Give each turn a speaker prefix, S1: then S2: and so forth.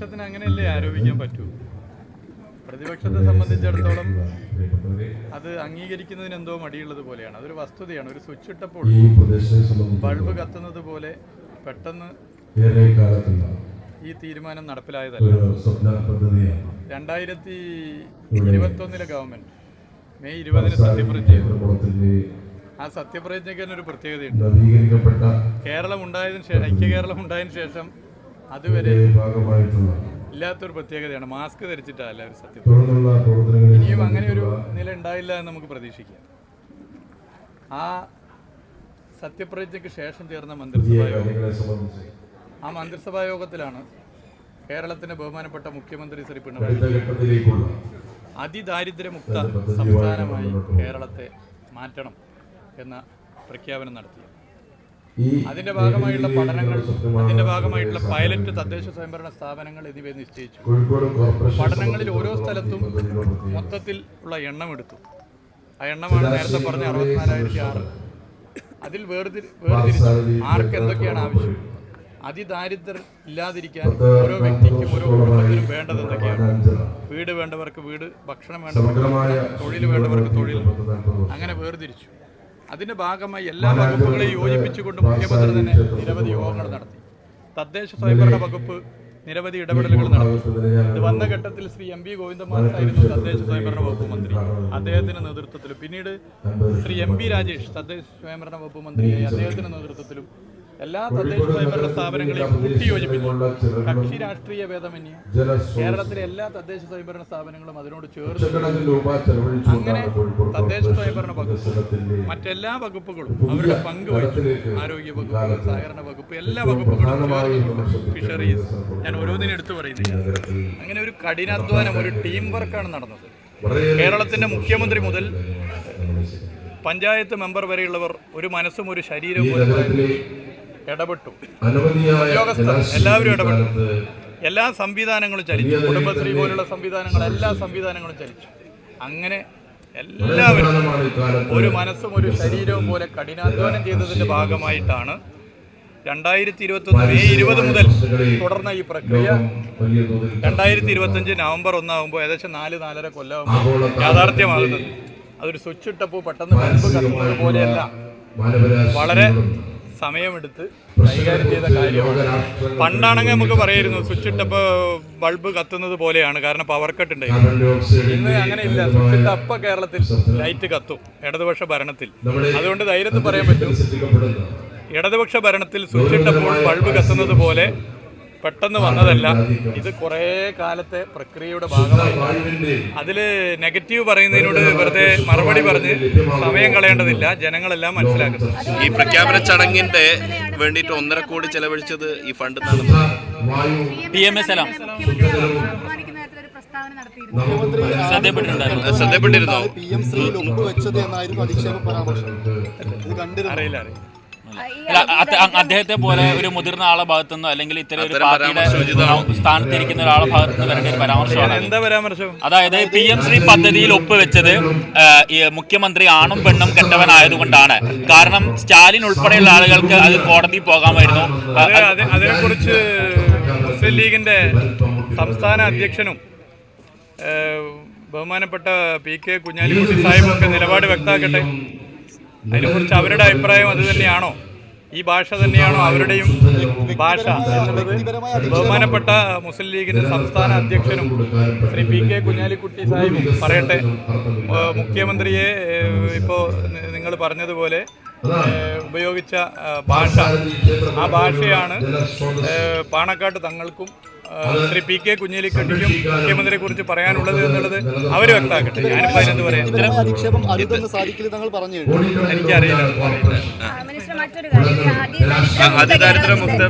S1: പ്രതിപക്ഷത്തിന് അങ്ങനെയല്ലേ ആരോപിക്കാൻ പറ്റൂ? പ്രതിപക്ഷത്തെ സംബന്ധിച്ചിടത്തോളം അത് അംഗീകരിക്കുന്നതിന് എന്തോ മടിയുള്ളത് പോലെയാണ്. അതൊരു വസ്തുതയാണ്. ഒരു സ്വിച്ച് ഇട്ടപ്പോൾ ബൾബ് കത്തുന്നത് പോലെ പെട്ടെന്ന് ഈ തീരുമാനം നടപ്പിലായതല്ല. 2021 ഗവൺമെന്റ് മെയ് 20 സത്യപ്രതിജ്ഞ ചെയ്തു. ആ സത്യപ്രതിജ്ഞയ്ക്ക് തന്നെ ഒരു പ്രത്യേകതയുണ്ട്. കേരളം ഉണ്ടായതിനു ശേഷം, ഐക്യ കേരളം ഉണ്ടായതിനു ശേഷം അതുവരെ ഇല്ലാത്തൊരു പ്രത്യേകതയാണ്. മാസ്ക് ധരിച്ചിട്ടാണ് എല്ലാവരും സത്യപ്രതിജ്ഞ. ഇനിയും അങ്ങനെ ഒരു നില ഉണ്ടായില്ല എന്ന് നമുക്ക് പ്രതീക്ഷിക്കാം. ആ സത്യപ്രതിജ്ഞയ്ക്ക് ശേഷം ചേർന്ന മന്ത്രിസഭാ യോഗം, ആ മന്ത്രിസഭാ യോഗത്തിലാണ് കേരളത്തിന്റെ ബഹുമാനപ്പെട്ട മുഖ്യമന്ത്രി ശ്രീ പിണറായി അതിദാരിദ്ര്യമുക്ത സംസ്ഥാനമായി കേരളത്തെ മാറ്റണം എന്ന പ്രഖ്യാപനം നടത്തിയത്. അതിന്റെ ഭാഗമായുള്ള പഠനങ്ങൾ, അതിന്റെ ഭാഗമായിട്ടുള്ള പൈലറ്റ് തദ്ദേശ സ്വയംഭരണ സ്ഥാപനങ്ങൾ എന്നിവ നിശ്ചയിച്ചു. പഠനങ്ങളിൽ ഓരോ സ്ഥലത്തും മൊത്തത്തിൽ ഉള്ള എണ്ണം എടുത്തു. ആ എണ്ണമാണ് നേരത്തെ പറഞ്ഞ 64,006. അതിൽ വേർതിരിച്ചു ആർക്ക് എന്തൊക്കെയാണ് ആവശ്യം, അതിദാരിദ്ര്യം ഇല്ലാതിരിക്കാൻ ഓരോ വ്യക്തിക്കും ഓരോ കുടുംബത്തിനും വേണ്ടത് എന്തൊക്കെയാണ്. വീട് വേണ്ടവർക്ക് വീട്, ഭക്ഷണം വേണ്ടവർക്ക് തൊഴിൽ വേണ്ടവർക്ക് തൊഴിൽ, അങ്ങനെ വേർതിരിച്ചു. അതിന്റെ ഭാഗമായി എല്ലാ വകുപ്പുകളെയും യോജിപ്പിച്ചുകൊണ്ട് മുഖ്യമന്ത്രി തന്നെ നിരവധി യോഗങ്ങൾ നടത്തി. തദ്ദേശ സ്വയംഭരണ വകുപ്പ് നിരവധി ഇടപെടലുകൾ നടത്തി. ഇത് വന്ന ഘട്ടത്തിൽ ശ്രീ എം പി ഗോവിന്ദമാസായിരുന്നു തദ്ദേശ സ്വയംഭരണ വകുപ്പ് മന്ത്രി. അദ്ദേഹത്തിന്റെ നേതൃത്വത്തിലും പിന്നീട് ശ്രീ എം പി രാജേഷ് തദ്ദേശ സ്വയംഭരണ വകുപ്പ് മന്ത്രിയായി അദ്ദേഹത്തിന്റെ നേതൃത്വത്തിലും എല്ലാ തദ്ദേശ സ്വയംഭരണ സ്ഥാപനങ്ങളെയും കൂട്ടിയോജിപ്പിച്ചു. കക്ഷി രാഷ്ട്രീയ ഭേദമന്യേ കേരളത്തിലെ എല്ലാ തദ്ദേശ സ്വയംഭരണ സ്ഥാപനങ്ങളും അതിനോട് ചേർന്ന് അങ്ങനെ തദ്ദേശ സ്വയംഭരണ വകുപ്പ് മറ്റെല്ലാ വകുപ്പുകളും അവരുടെ പങ്ക് വഹിച്ചു. ആരോഗ്യ വകുപ്പ്, സഹകരണ വകുപ്പ്, എല്ലാ വകുപ്പുകളും ചേർന്ന്, ഫിഷറീസ്, ഞാൻ ഓരോന്നിനും എടുത്തു പറയുന്നില്ല. അങ്ങനെ ഒരു കഠിനാധ്വാനം, ഒരു ടീം വർക്കാണ് നടന്നത്. കേരളത്തിന്റെ മുഖ്യമന്ത്രി മുതൽ പഞ്ചായത്ത് മെമ്പർ വരെയുള്ളവർ ഒരു മനസ്സും ഒരു ശരീരവും ഇടപെട്ടു. ഉദ്യോഗസ്ഥർ എല്ലാവരും ഇടപെട്ടു. എല്ലാ സംവിധാനങ്ങളും ചലിച്ചു. കുടുംബശ്രീ പോലുള്ള സംവിധാനങ്ങൾ, എല്ലാ സംവിധാനങ്ങളും ചലിച്ചു. അങ്ങനെ എല്ലാവരും ഒരു മനസ്സും ഒരു ശരീരവും പോലെ കഠിനാധ്വാനം ചെയ്തതിന്റെ ഭാഗമായിട്ടാണ് 2021 മെയ് 20 മുതൽ തുടർന്ന ഈ പ്രക്രിയ 2025 നവംബർ 1 ആകുമ്പോൾ ഏകദേശം 4-4.5 കൊല്ലമാകുമ്പോൾ യാഥാർത്ഥ്യമാകുന്നത്. അതൊരു സ്വിച്ച് ഇട്ടപ്പോൾ പെട്ടെന്ന് ബൾബ് കത്തുന്നത് പോലെയല്ല, വളരെ സമയമെടുത്ത് കൈകാര്യം ചെയ്ത കാര്യമാണ്. പണ്ടാണെങ്കിൽ നമുക്ക് പറയായിരുന്നു സ്വിച്ച് ഇട്ടപ്പോൾ ബൾബ് കത്തുന്നത് പോലെയാണ്, കാരണം പവർ കട്ട് ഉണ്ടായിരുന്നു. ഇന്ന് അങ്ങനെയില്ല. സ്വിച്ച് ഇട്ട അപ്പം കേരളത്തിൽ ലൈറ്റ് കത്തും ഇടതുപക്ഷ ഭരണത്തിൽ. അതുകൊണ്ട് ധൈര്യത്തിൽ പറയാൻ പറ്റും, ഇടതുപക്ഷ ഭരണത്തിൽ സ്വിച്ച് ഇട്ടപ്പോൾ ബൾബ് കത്തുന്നത് പോലെ പെട്ടെന്ന് വന്നതല്ല. ഇത് കുറേ കാലത്തെ പ്രക്രിയയുടെ ഭാഗമായി. അതിൽ നെഗറ്റീവ് പറയുന്നതിനോട് വെറുതെ മറുപടി പറഞ്ഞ് സമയം കളയേണ്ടതില്ല. ജനങ്ങളെല്ലാം മനസ്സിലാക്കുന്നത്.
S2: ഈ പ്രഖ്യാപന ചടങ്ങിന്റെ വേണ്ടിയിട്ട് 1.5 കോടി ചെലവഴിച്ചത് ഈ ഫണ്ട്
S3: PMS
S2: ശ്രദ്ധപ്പെട്ടിരുന്നോ?
S1: അറിയില്ല.
S3: അദ്ദേഹത്തെ പോലെ ഒരു മുതിർന്ന ആളെ ഭാഗത്തുനിന്നോ അല്ലെങ്കിൽ ഇത്തരം ഒരു പാർട്ടിയുടെ സ്ഥാനത്തിരിക്കുന്ന ഒരാളെ ഭാഗത്തുനിന്ന് വരേണ്ട ഒരു പരാമർശമാണ്.
S1: എന്താ പരാമർശം?
S3: അതായത് PM-ശ്രീ പദ്ധതിയിൽ ഒപ്പുവെച്ചത് മുഖ്യമന്ത്രി ആണും പെണ്ണും കെട്ടവനായതുകൊണ്ടാണ്. കാരണം സ്റ്റാലിൻ ഉൾപ്പെടെയുള്ള ആളുകൾക്ക് അത് കോടതിയിൽ പോകാമായിരുന്നു.
S1: അതിനെക്കുറിച്ച് മുസ്ലിം ലീഗിന്റെ സംസ്ഥാന അധ്യക്ഷനും ബഹുമാനപ്പെട്ട PK കുഞ്ഞാലിക്കുട്ടി സാഹിബൊക്കെ നിലപാട് വ്യക്തമാക്കട്ടെ. അതിനെക്കുറിച്ച് അവരുടെ അഭിപ്രായം അത് തന്നെയാണോ? ഈ ഭാഷ തന്നെയാണോ അവരുടെയും ഭാഷ എന്നുള്ളത് ബഹുമാനപ്പെട്ട മുസ്ലിം ലീഗിന്റെ സംസ്ഥാന അധ്യക്ഷനും ശ്രീ PK കുഞ്ഞാലിക്കുട്ടി സാഹിബും പറയട്ടെ. മുഖ്യമന്ത്രിയെ ഇപ്പോൾ നിങ്ങൾ പറഞ്ഞതുപോലെ ഉപയോഗിച്ച ഭാഷ, ആ ഭാഷയാണ് പാണക്കാട്ട് തങ്ങൾക്കും ശ്രീ PK കുഞ്ഞാലിക്കുട്ടിക്കും മുഖ്യമന്ത്രിയെ കുറിച്ച് പറയാനുള്ളത് എന്നുള്ളത് അവർ വ്യക്തമാക്കട്ടെ. ഞാനിപ്പോൾ അതിനെന്ത് പറയാം? എനിക്കറിയില്ല.
S2: അതിദാരിദ്ര്യമുക്ത